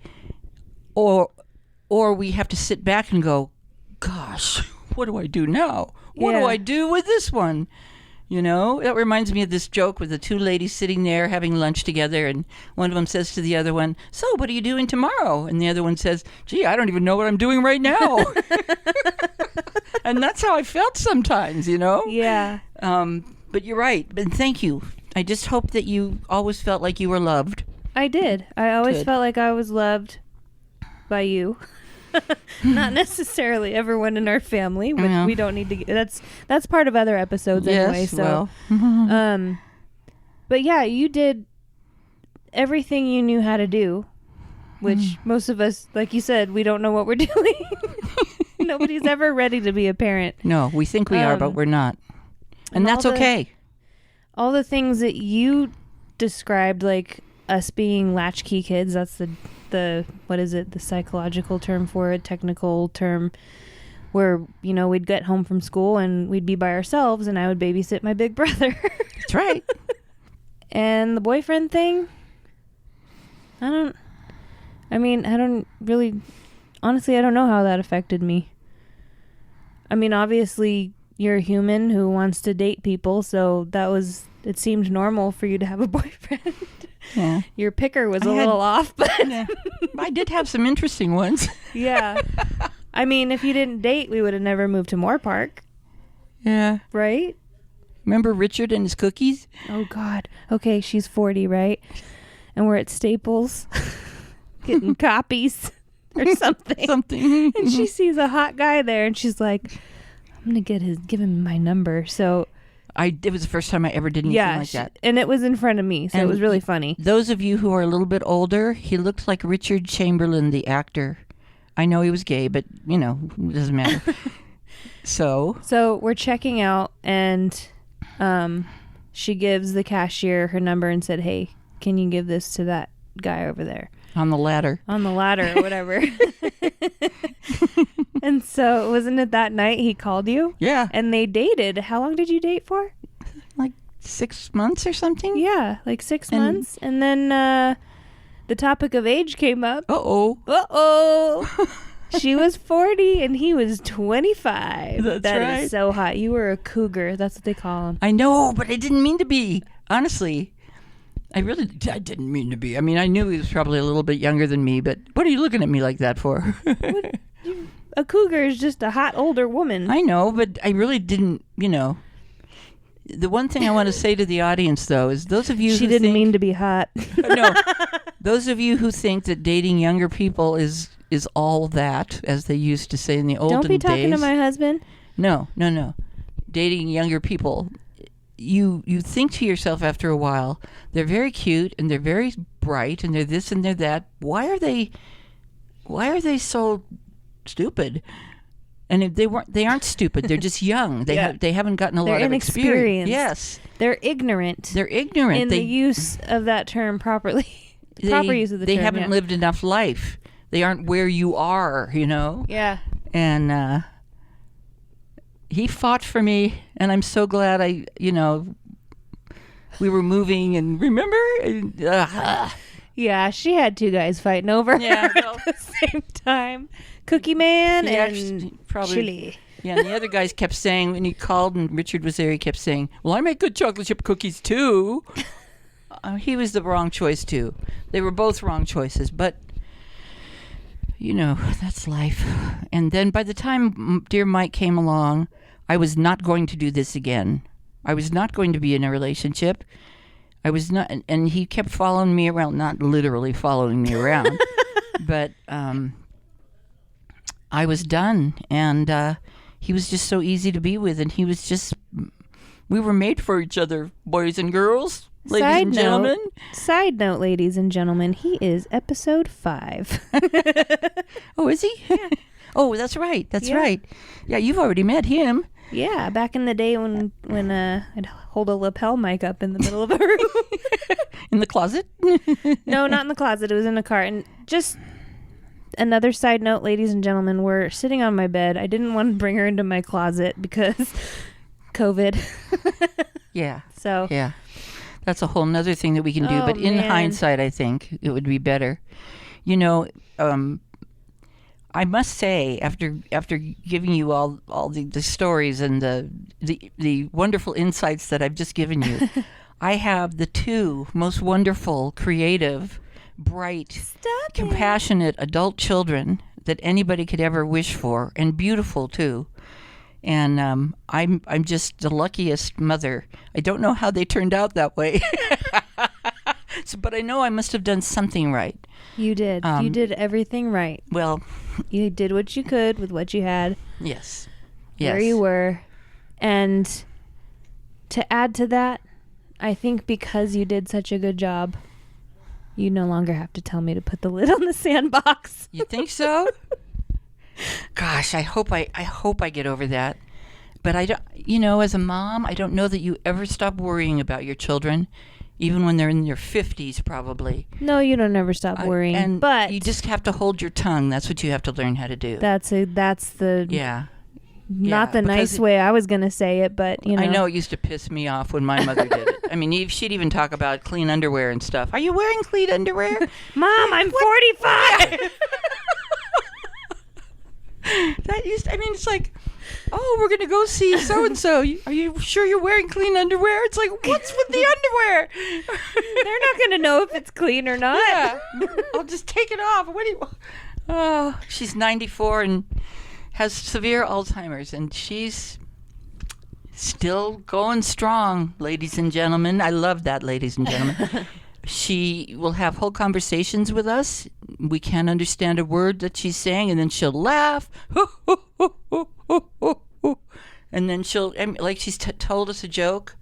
Speaker 1: or we have to sit back and go, gosh, what do I do now? What do I do with this one? That reminds me of this joke with the two ladies sitting there having lunch together, and one of them says to the other one, so what are you doing tomorrow? And the other one says, gee, I don't even know what I'm doing right now. And that's how I felt sometimes,
Speaker 2: Yeah.
Speaker 1: But you're right. And thank you. I just hope that you always felt like you were loved.
Speaker 2: I did. I always
Speaker 1: Good.
Speaker 2: felt like I was loved by you. Not necessarily everyone in our family, which we don't need to. That's part of other episodes anyway. So, but yeah, you did everything you knew how to do, which most of us, like you said, we don't know what we're doing. Nobody's ever ready to be a parent.
Speaker 1: No, we think we are, but we're not, and that's okay.
Speaker 2: All the things that you described, like us being latchkey kids, that's the what is it, the psychological term for it, technical term, where we'd get home from school and we'd be by ourselves, and I would babysit my big brother.
Speaker 1: That's right.
Speaker 2: And the boyfriend thing, I don't really, honestly, I don't know how that affected me. I mean, obviously you're a human who wants to date people, so it seemed normal for you to have a boyfriend.
Speaker 1: Yeah.
Speaker 2: Your picker was a little off, but
Speaker 1: yeah. I did have some interesting ones.
Speaker 2: Yeah. I mean, if you didn't date, we would have never moved to Moore Park.
Speaker 1: Yeah.
Speaker 2: Right?
Speaker 1: Remember Richard and his cookies?
Speaker 2: Oh, God. Okay, she's 40, right? And we're at Staples getting copies or something.
Speaker 1: Something.
Speaker 2: And she sees a hot guy there, and she's like, I'm going to give him my number. So
Speaker 1: it was the first time I ever did anything like that.
Speaker 2: And it was in front of me, so it was really funny.
Speaker 1: Those of you who are a little bit older, he looked like Richard Chamberlain, the actor. I know he was gay, but, it doesn't matter. So
Speaker 2: we're checking out, and she gives the cashier her number and said, hey, can you give this to that guy over there?
Speaker 1: On the ladder
Speaker 2: or whatever. And so wasn't it that night he called you?
Speaker 1: Yeah.
Speaker 2: And they dated. How long did you date for?
Speaker 1: Like 6 months or something?
Speaker 2: Yeah, like 6 months. And then the topic of age came up.
Speaker 1: Uh-oh.
Speaker 2: She was 40 and he was 25.
Speaker 1: That's
Speaker 2: That
Speaker 1: right.
Speaker 2: is so hot. You were a cougar. That's what they call them.
Speaker 1: I know, but I didn't mean to be. Honestly. I didn't mean to be. I mean, I knew he was probably a little bit younger than me, but what are you looking at me like that for?
Speaker 2: A cougar is just a hot older woman.
Speaker 1: I know, but I really didn't, The one thing I want to say to the audience, though, is those of you
Speaker 2: She didn't mean to be hot.
Speaker 1: No. Those of you who think that dating younger people is all that, as they used to say in the olden days.
Speaker 2: Don't be talking to my husband.
Speaker 1: No. Dating younger people, you think to yourself after a while, they're very cute and they're very bright and they're this and they're that. Why are they so stupid? And if they aren't stupid. They're just young. They haven't gotten a lot of experience. Yes.
Speaker 2: They're ignorant.
Speaker 1: In
Speaker 2: the use of that term properly. Proper use of the term.
Speaker 1: They haven't lived enough life. They aren't where you are,
Speaker 2: Yeah.
Speaker 1: And he fought for me, and I'm so glad we were moving, and remember?
Speaker 2: Yeah, she had two guys fighting over her
Speaker 1: Yeah,
Speaker 2: at the same time. Cookie Man and Chili.
Speaker 1: Yeah, and the other guys kept saying, when he called and Richard was there, he kept saying, well, I make good chocolate chip cookies too. He was the wrong choice too. They were both wrong choices, but that's life. And then by the time dear Mike came along, I was not going to do this again. I was not going to be in a relationship. I was not, and he kept following me around, not literally following me around, but I was done, and he was just so easy to be with, and we were made for each other, boys and girls, ladies and gentlemen.
Speaker 2: Side note, ladies and gentlemen, he is episode 5.
Speaker 1: Oh, is he?
Speaker 2: Yeah.
Speaker 1: Oh, that's right. That's
Speaker 2: Yeah.
Speaker 1: right. Yeah, you've already met him.
Speaker 2: Yeah, back in the day when I'd hold a lapel mic up in the middle of a room.
Speaker 1: In the closet?
Speaker 2: No, not in the closet. It was in a car. And just another side note, ladies and gentlemen, we're sitting on my bed. I didn't want to bring her into my closet because COVID.
Speaker 1: Yeah.
Speaker 2: So
Speaker 1: Yeah. That's a whole nother thing that we can do.
Speaker 2: Oh,
Speaker 1: But in
Speaker 2: man.
Speaker 1: hindsight, I think it would be better. You know, I must say, after giving you all the stories and the wonderful insights that I've just given you, I have the two most wonderful, creative, bright,
Speaker 2: Stop it.
Speaker 1: compassionate adult children that anybody could ever wish for, and beautiful too. And I'm just the luckiest mother. I don't know how they turned out that way, but I know I must have done something right.
Speaker 2: You did. You did everything right.
Speaker 1: Well,
Speaker 2: You did what you could with what you had,
Speaker 1: yes,
Speaker 2: where you were. And to add to that, I think because you did such a good job, you no longer have to tell me to put the lid on the sandbox.
Speaker 1: You think so? Gosh, I hope I get over that. But I don't. You know, as a mom, I don't know that you ever stop worrying about your children, even when they're in their 50s, probably.
Speaker 2: No, you don't ever stop worrying. But
Speaker 1: you just have to hold your tongue. That's what you have to learn how to do.
Speaker 2: that's the
Speaker 1: Yeah.
Speaker 2: not the
Speaker 1: because
Speaker 2: nice way I was going to say it, but you know.
Speaker 1: I know it used to piss me off when my mother did it. I mean, she'd even talk about clean underwear and stuff. Are you wearing clean underwear?
Speaker 2: Mom, I'm 45.
Speaker 1: It's like, oh, we're going to go see so-and-so. Are you sure you're wearing clean underwear? It's like, what's with the underwear?
Speaker 2: They're not going to know if it's clean or not.
Speaker 1: Yeah. I'll just take it off. What do you... Oh, she's 94 and has severe Alzheimer's, and she's still going strong, ladies and gentlemen. I love that, ladies and gentlemen. She will have whole conversations with us. We can't understand a word that she's saying, and then she'll laugh. And then she'll, like she's told us a joke.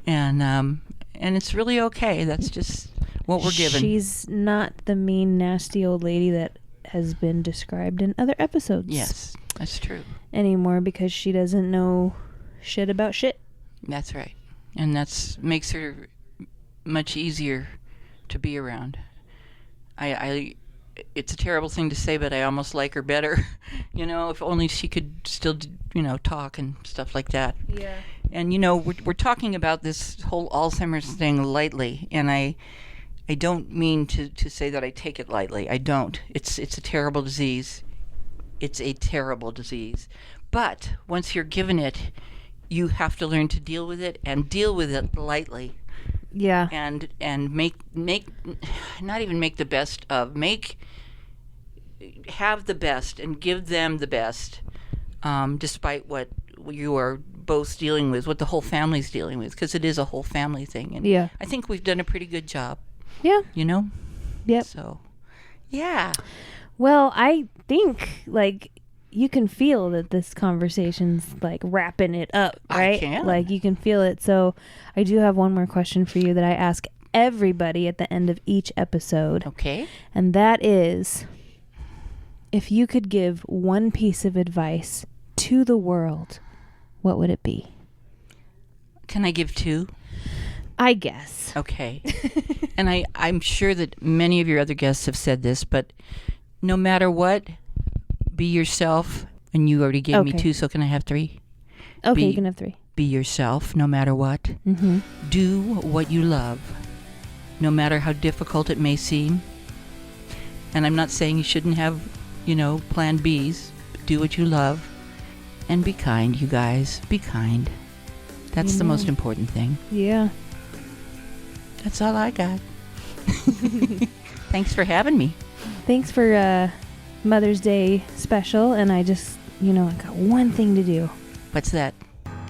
Speaker 1: And it's really okay. That's just what we're given.
Speaker 2: She's not the mean, nasty old lady that has been described in other episodes.
Speaker 1: Yes, that's true.
Speaker 2: Anymore, because she doesn't know shit about shit.
Speaker 1: That's right. And that's makes her much easier to be around. It's a terrible thing to say, but I almost like her better. You know, if only she could still, talk and stuff like that.
Speaker 2: Yeah.
Speaker 1: And, we're talking about this whole Alzheimer's thing lightly, and I don't mean to say that I take it lightly. I don't. It's a terrible disease. It's a terrible disease. But once you're given it, you have to learn to deal with it, and deal with it lightly.
Speaker 2: Yeah.
Speaker 1: And make not even make the best of, have the best and give them the best, despite what you are both dealing with, what the whole family's dealing with, because it is a whole family thing. And
Speaker 2: Yeah.
Speaker 1: I think we've done a pretty good job.
Speaker 2: Yeah. Yep.
Speaker 1: So, yeah.
Speaker 2: Well, I think, you can feel that this conversation's, wrapping it up, right?
Speaker 1: I can.
Speaker 2: You can feel it. So I do have one more question for you that I ask everybody at the end of each episode.
Speaker 1: Okay.
Speaker 2: And that is, if you could give one piece of advice to the world, what would it be?
Speaker 1: Can I give two?
Speaker 2: I guess.
Speaker 1: Okay. And I'm sure that many of your other guests have said this, but no matter what, be yourself. And you already gave me
Speaker 2: Okay.
Speaker 1: two, so can I have three?
Speaker 2: Okay, you can have three.
Speaker 1: Be yourself no matter what.
Speaker 2: Mm-hmm.
Speaker 1: Do what you love, no matter how difficult it may seem. And I'm not saying you shouldn't have, plan Bs. But do what you love. And be kind, you guys. Be kind. That's the most important thing.
Speaker 2: Yeah.
Speaker 1: That's all I got. Thanks for having me.
Speaker 2: Thanks for Mother's Day special. And I just, I got one thing to do.
Speaker 1: What's that?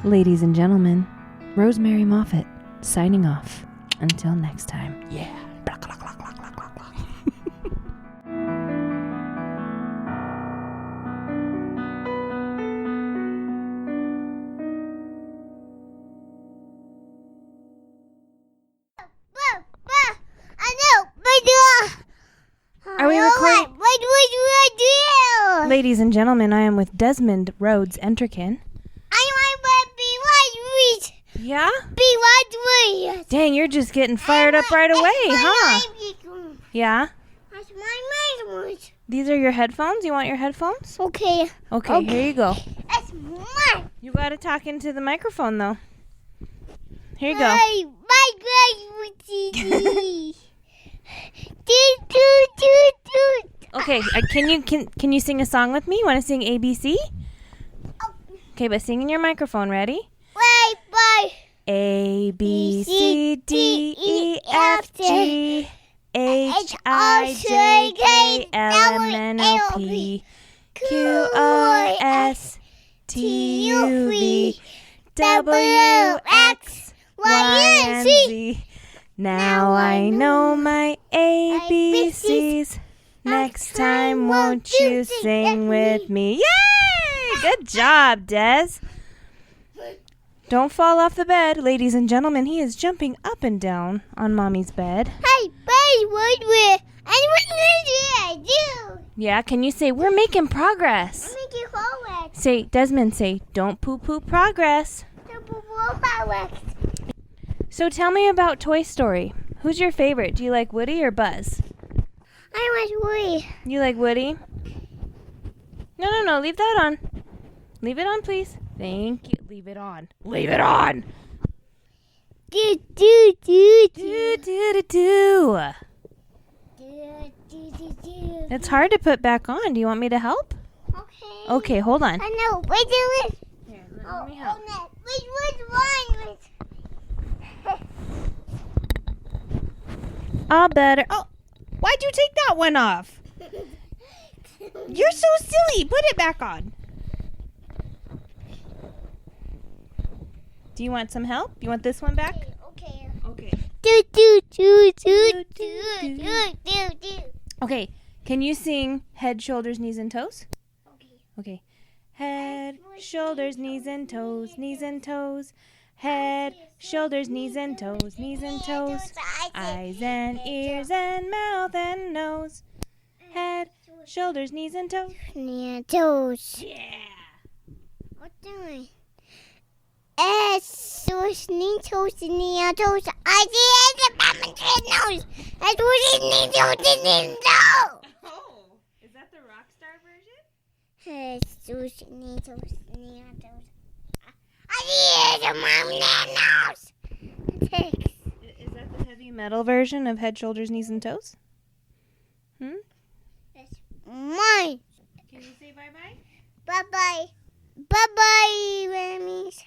Speaker 2: Ladies and gentlemen, Rosemary Moffat signing off. Until next time.
Speaker 1: Yeah.
Speaker 2: Are we recording?
Speaker 3: What do I do?
Speaker 2: ladies and gentlemen, I am with Desmond Rhodes Enterkin.
Speaker 3: I want to be white.
Speaker 2: Yeah?
Speaker 3: Be white.
Speaker 2: Dang, you're just getting fired up right away, huh? Yeah?
Speaker 3: That's my language.
Speaker 2: These are your headphones? You want your headphones?
Speaker 3: Okay.
Speaker 2: Okay, here you go.
Speaker 3: That's mine.
Speaker 2: You gotta talk into the microphone, though. Here you go.
Speaker 3: My language.
Speaker 2: Okay, can you sing a song with me? You want to sing ABC? Okay, but sing in your microphone. Ready?
Speaker 3: Bye.
Speaker 2: A, B, C, D, E, F, G, H, I, J, K, L, M, N, O, P, Q, R, S, T, U, V, W, X, Y, and Z. Now I know my ABCs. Next time, won't you sing with me? Yay! Good job, Des. Don't fall off the bed, ladies and gentlemen. He is jumping up and down on Mommy's bed.
Speaker 3: Hey, buddy, what did I do?
Speaker 2: Yeah, can you say, we're making progress?
Speaker 3: I'm making forward.
Speaker 2: Say, Desmond, say, don't poo-poo progress. So tell me about Toy Story. Who's your favorite? Do you like Woody or Buzz?
Speaker 3: I want Woody.
Speaker 2: You like Woody? No, leave that on. Leave it on, please. Thank you. Leave it on. Leave it on.
Speaker 3: Do.
Speaker 2: It's hard to put back on. Do you want me to help?
Speaker 3: Okay.
Speaker 2: Okay, hold on.
Speaker 3: I know. Wait, do it.
Speaker 2: Here, let me help.
Speaker 3: No. Wait, which one?
Speaker 2: All better. Oh, why'd you take that one off? You're so silly. Put it back on. Do you want some help? You want this one back?
Speaker 3: Okay.
Speaker 2: Okay.
Speaker 3: Do.
Speaker 2: Okay. Can you sing head, shoulders, knees, and toes?
Speaker 3: Okay.
Speaker 2: Okay. Head, shoulders, knees, and toes, knees and toes. Head, shoulders, knees, and toes, knees and toes. Eyes and ears and mouth and nose. Head, shoulders, knees, and toes.
Speaker 3: Toes.
Speaker 2: Yeah.
Speaker 3: What doing? Toes, knee, toes, toes. I see the badminton nose. I do knee, toes,
Speaker 2: Oh, is that the rock star version?
Speaker 3: toes, knee, toes, toes. I see the mom nose.
Speaker 2: Is that the heavy metal version of head, shoulders, knees, and toes?
Speaker 3: That's mine.
Speaker 2: Can you say bye-bye?
Speaker 3: Bye-bye. Bye-bye, Rammies.